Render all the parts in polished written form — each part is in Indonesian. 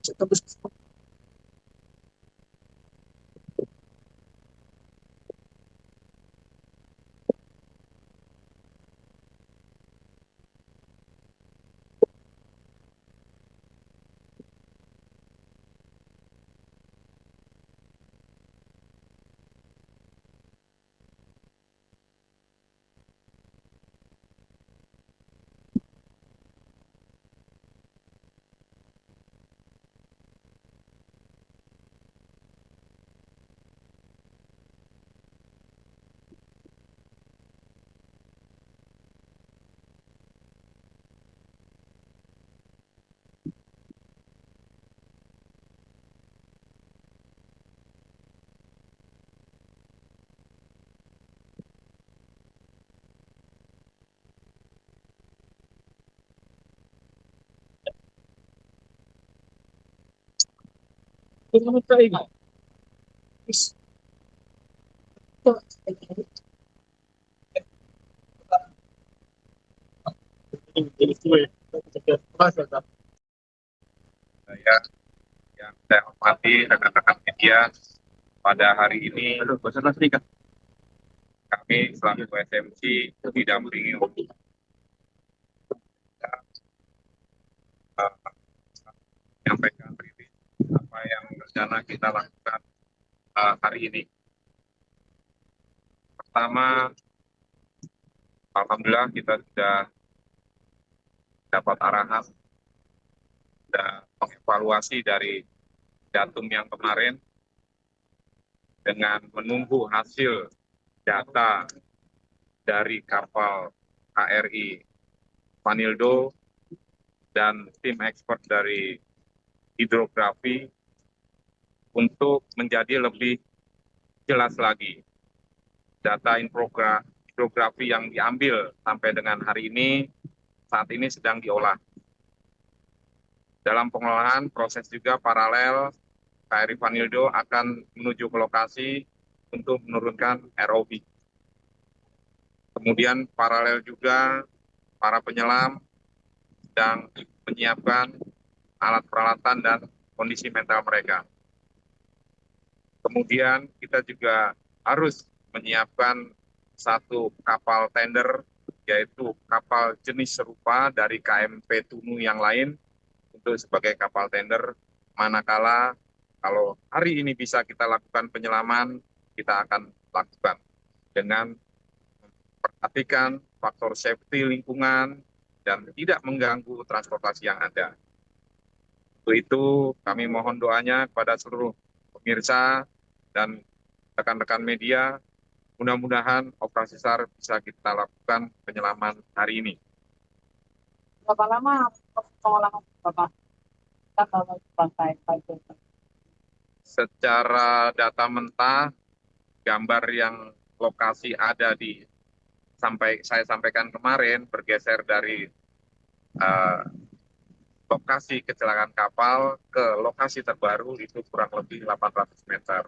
Saya yang saya hormati rekan-rekan media, pada hari ini kami selaku SMC didampingi untuk menyampaikan rilis apa yang rencana kita lakukan hari ini. Pertama, alhamdulillah kita sudah dapat arahan dan mengevaluasi dari datum yang kemarin dengan menunggu hasil data dari kapal KRI Vanildo dan tim expert dari hidrografi untuk menjadi lebih jelas lagi data hidrografi yang diambil sampai dengan hari ini saat ini sedang diolah. Dalam pengolahan proses juga paralel KRI Vanildo akan menuju ke lokasi untuk menurunkan ROV. Kemudian paralel juga para penyelam sedang menyiapkan alat peralatan dan kondisi mental mereka. Kemudian kita juga harus menyiapkan satu kapal tender, yaitu kapal jenis serupa dari KMP Tunu yang lain untuk sebagai kapal tender, manakala kalau hari ini bisa kita lakukan penyelaman, kita akan lakukan dengan memperhatikan faktor safety lingkungan dan tidak mengganggu transportasi yang ada. Untuk itu kami mohon doanya kepada seluruh pemirsa dan rekan-rekan media, mudah-mudahan operasi SAR bisa kita lakukan penyelaman hari ini. Berapa lama pengolahan Bapak? Kita kalau pantai Secara data mentah, gambar yang lokasi ada di saya sampaikan kemarin bergeser dari lokasi kecelakaan kapal ke lokasi terbaru itu kurang lebih 800 meter.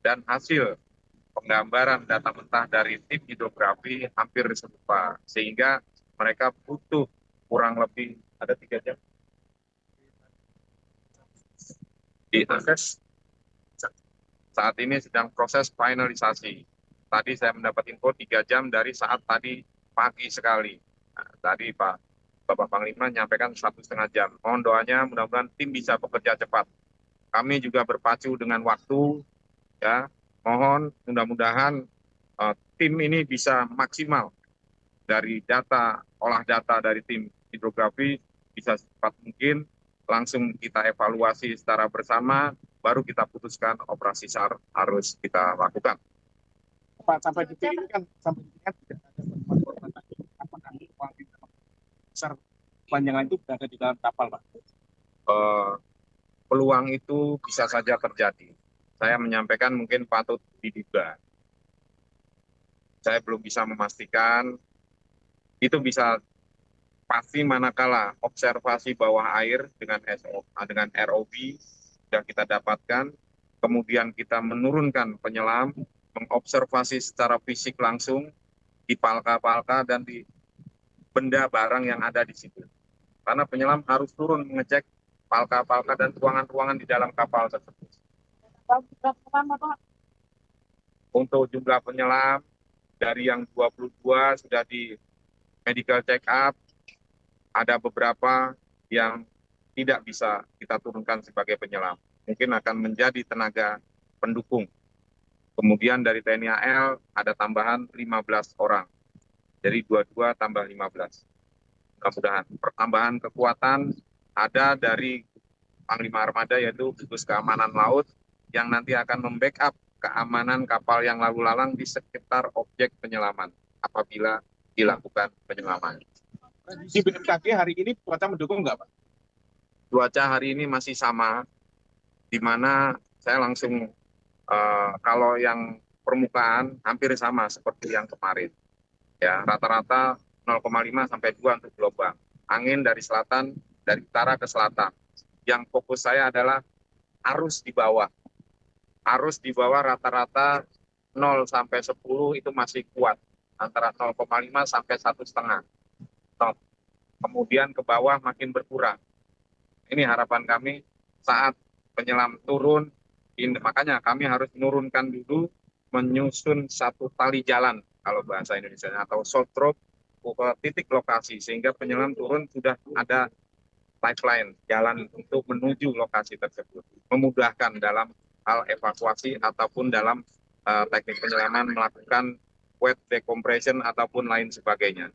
Dan hasil penggambaran data mentah dari tim hidrografi hampir serupa, sehingga mereka butuh kurang lebih ada 3 jam di akses. Saat ini sedang proses finalisasi. Tadi saya mendapat info 3 jam dari saat tadi pagi sekali. Nah, tadi Bapak Panglima menyampaikan 1,5 jam. Mohon doanya mudah-mudahan tim bisa bekerja cepat. Kami juga berpacu dengan waktu, ya. Mohon mudah-mudahan tim ini bisa maksimal dari olah data dari tim hidrografi bisa secepat mungkin, langsung kita evaluasi secara bersama, baru kita putuskan operasi SAR harus kita lakukan. Pak, sampai detik ini kan tidak ada korban lagi. Apakah uang besar panjangan itu berada di dalam kapal, Pak? Peluang itu bisa saja terjadi. Saya menyampaikan mungkin patut diduga. Saya belum bisa memastikan. Itu bisa pasti manakala observasi bawah air dengan ROV sudah kita dapatkan, kemudian kita menurunkan penyelam, mengobservasi secara fisik langsung di palka-palka dan di benda barang yang ada di situ. Karena penyelam harus turun mengecek palka-palka dan ruangan-ruangan di dalam kapal tersebut. Berapa lama, Pak? Untuk jumlah penyelam dari yang 22 sudah di medical check up, ada beberapa yang tidak bisa kita turunkan sebagai penyelam. Mungkin akan menjadi tenaga pendukung. Kemudian dari TNI AL ada tambahan 15 orang. Jadi 22 tambah 15. Mudah-mudahan pertambahan kekuatan ada dari Panglima Armada yaitu Gugus Keamanan Laut yang nanti akan membackup keamanan kapal yang lalu lalang di sekitar objek penyelaman apabila dilakukan penyelaman. Di BMKG hari ini cuaca mendukung nggak, Pak? Cuaca hari ini masih sama, di mana saya langsung kalau yang permukaan hampir sama seperti yang kemarin. Ya, rata-rata 0,5 sampai 2 untuk gelombang. Angin dari selatan, dari utara ke selatan. Yang fokus saya adalah arus di bawah. Arus di bawah rata-rata 0 sampai 10 itu masih kuat. Antara 0,5 sampai 1,5 knot. Kemudian ke bawah makin berkurang. Ini harapan kami saat penyelam turun, makanya kami harus menurunkan dulu, menyusun satu tali jalan kalau bahasa Indonesia atau short rope ke titik lokasi sehingga penyelam turun sudah ada lifeline jalan untuk menuju lokasi tersebut, memudahkan dalam hal evakuasi ataupun dalam teknik penyelaman melakukan wet decompression ataupun lain sebagainya.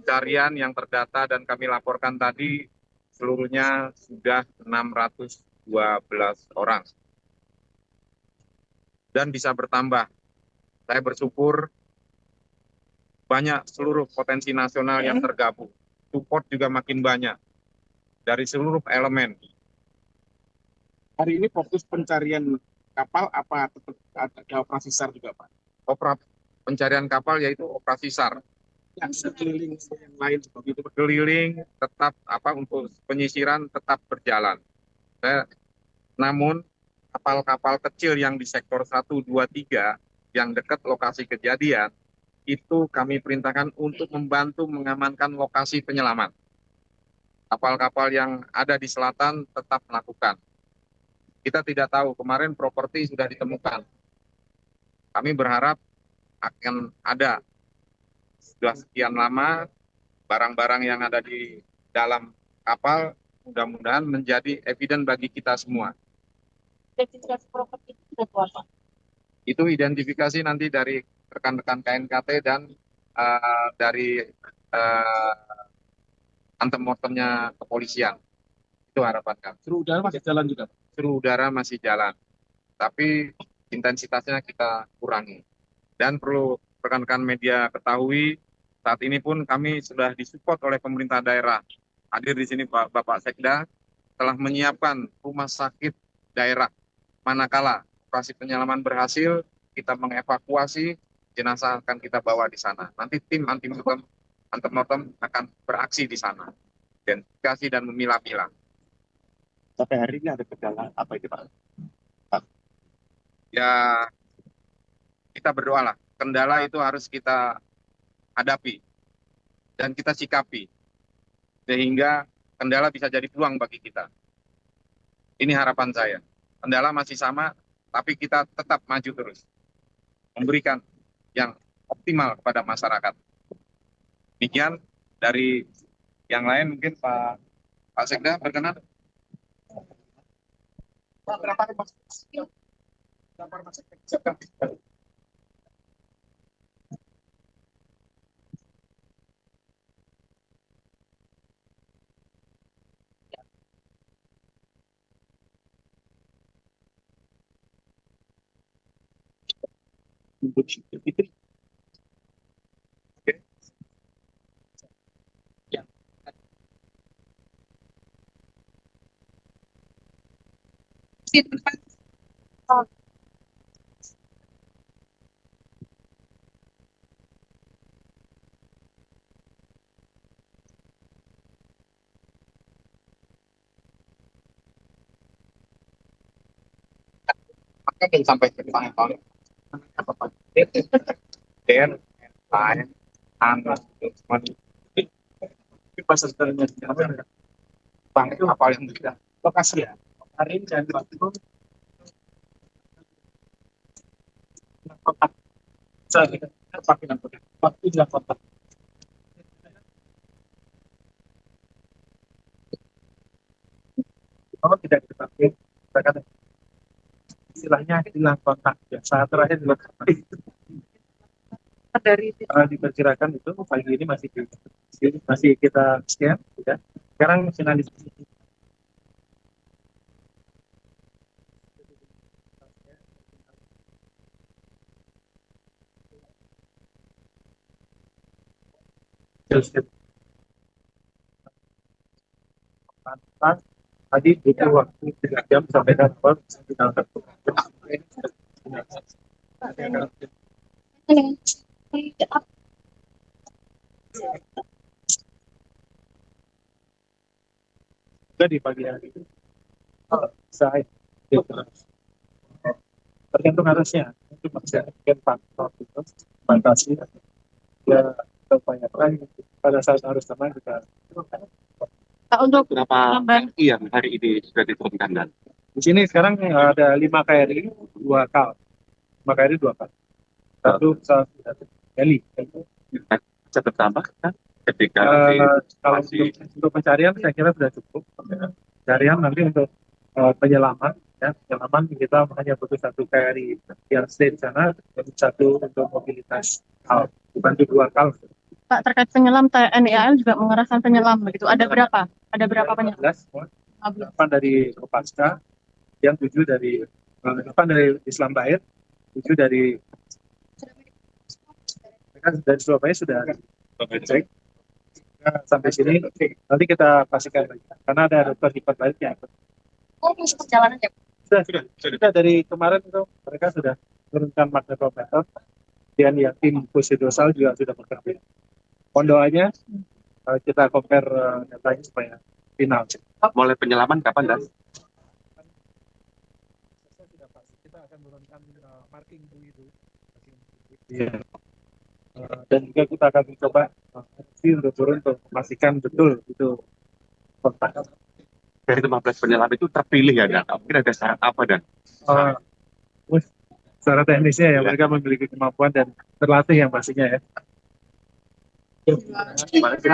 Pencarian yang terdata dan kami laporkan tadi seluruhnya sudah 612 orang. Dan bisa bertambah. Saya bersyukur banyak seluruh potensi nasional yang tergabung. Support juga makin banyak dari seluruh elemen. Hari ini fokus pencarian kapal apa tetap ada operasi SAR juga, Pak? Pencarian kapal yaitu operasi SAR. Yang sekeliling yang lain seperti itu. Keliling tetap untuk penyisiran tetap berjalan. Namun kapal-kapal kecil yang di sektor 1, 2, 3 yang dekat lokasi kejadian itu kami perintahkan untuk membantu mengamankan lokasi penyelaman. Kapal-kapal yang ada di selatan tetap melakukan. Kita tidak tahu, kemarin properti sudah ditemukan. Kami berharap akan ada sudah sekian lama barang-barang yang ada di dalam kapal mudah-mudahan menjadi eviden bagi kita semua. Identifikasi properti itu sudah keluar, Pak? Itu identifikasi nanti dari rekan-rekan KNKT dan dari antemortemnya kepolisian. Itu harapan kami. Seluruh udara masih jalan juga, Pak? Seluruh udara masih jalan, tapi intensitasnya kita kurangi. Dan perlu rekan-rekan media ketahui, saat ini pun kami sudah disupport oleh pemerintah daerah. Hadir di sini Bapak Sekda telah menyiapkan rumah sakit daerah. Manakala operasi penyelaman berhasil, kita mengevakuasi jenazah akan kita bawa di sana. Nanti tim antemortem akan beraksi di sana, identifikasi dan memilah-milah. Sampai hari ini ada kendala apa itu, Pak? Ya, kita berdoalah. Kendala itu harus kita hadapi dan kita sikapi sehingga kendala bisa jadi peluang bagi kita. Ini harapan saya. Kendala masih sama, tapi kita tetap maju terus, memberikan yang optimal kepada masyarakat. Demikian dari yang lain mungkin Pak Sekda berkenan. Berapa rumah sakit? Berapa rumah sakit? Itu Maka sampai ke tahun apa Pak? Dan lain anak Pas sebenarnya di mana? Bang, itu kapal yang tidak Lokasi ya. Hari ini dan waktu kontak. Saya pakai kontak. Waktu tidak kontak. Kalau tidak dipakai, katakan istilahnya hilang kontak. Ya, saat terakhir hilang kontak. Dari Diperkirakan itu pagi ini masih kita scan, ya. Sekarang finalisasi. Tadi butuh waktu 3 jam sampai dapat kita juga di pagi hari itu saya tergantung arusnya itu masih mungkin faktor itu fantasi ya kebanyakan pada saat arus teman kita untuk Berapa lamban KRI yang hari ini sudah diturunkan dan di sini sekarang ada 5 KRI 2 kal 5 KRI 2 kal satu pesawat heli bisa bertambah kan ketika kalau untuk pencarian saya kira sudah cukup pencarian nanti untuk penyelaman ya penyelaman kita hanya butuh 1 KRI yang stay di sana dan 1 untuk mobilitas kal bukan 2 kal. Pak terkait penyelam TNI AL juga mengerahkan penyelam begitu. Ada berapa? Ada berapa penyelam? 8 dari Kopaska, yang 7 dari 8 dari Islam Bair, 7 dari dari Surabaya sudah cek. Nah, sampai sini nanti kita pastikan lagi karena ada dokter lipat baliknya. Oh, masih perjalanan ya? Sudah dari kemarin itu mereka sudah turunkan magnetometer dan ya tim pusidosal juga sudah bekerja. Mohon doanya kita compare datanya supaya final. mulai penyelaman kapan dan Sudah pasti kita akan menurunkan marking dulu itu. Iya. Dan juga kita akan mencoba untuk turun untuk memastikan betul itu kontak. dari 15 penyelam itu terpilih ya dan mungkin ada syarat apa dan Secara teknisnya ya mereka memiliki kemampuan dan terlatih yang pastinya ya. Terima kasih.